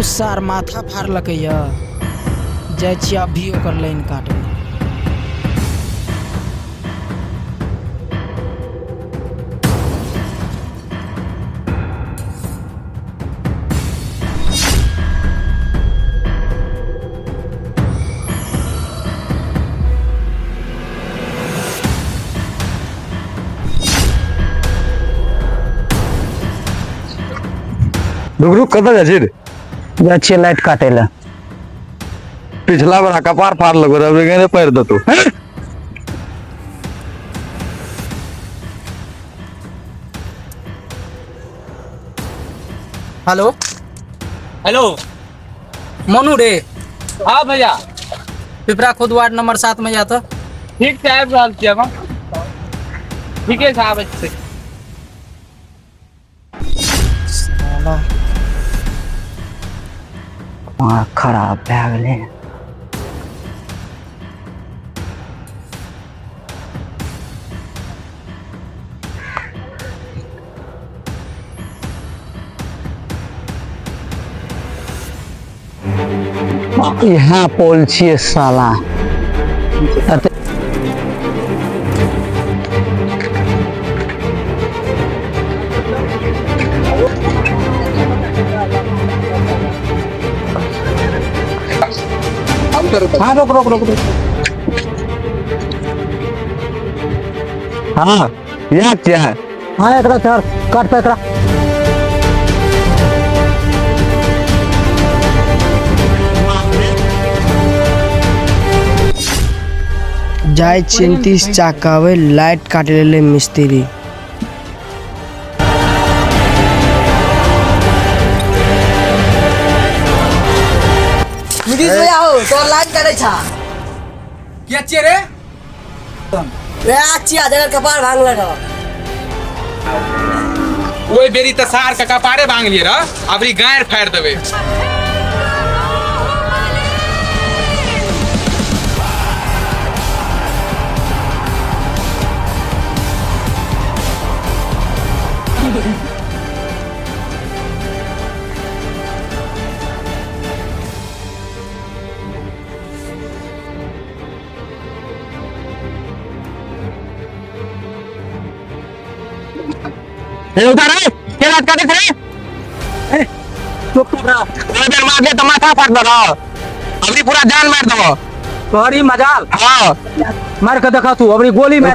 उ सार माथा फाड़लकै जाइ छी अभी ओकर लाइन काटे। रुक रुक कतऽ जाइ छी रे? जाइ छियै लाइट काटे ला। पिछला बड़ा कपार फाड़ लगो रे गने पैर दतो। Hello hello. मनु रे, हाँ भैया। पिपरा खुद वार्ड नंबर 7 में जाता। ठीक से आबि रहल छियै हम। ठीके से आबै छै। साला खराब भए गेलै। यहाँ पोल छियै साला। हाँ रोक रोक रोक रोक। हाँ यहाँ क्या है? हाँ एकरा सर काट पे एकरा। जाय 34 चाकावे लाइट काट ले मिस्त्री। मिडिस भैया हो तोर लाइन करे छा क्या चाहिए रे? रे आचिया जगह कपार भांग लगा। ओए बेरी त सार का कपारे भांग लिए रा, अबरी गायर फाड़ देबे। उधर है क्या बात करते थे? चुप रहा। इधर मार दे तो माथा फाड़ दो। अभी पूरा जान मार दो। तोहरी मजाल हाँ मार के देखा तू अबरी गोली में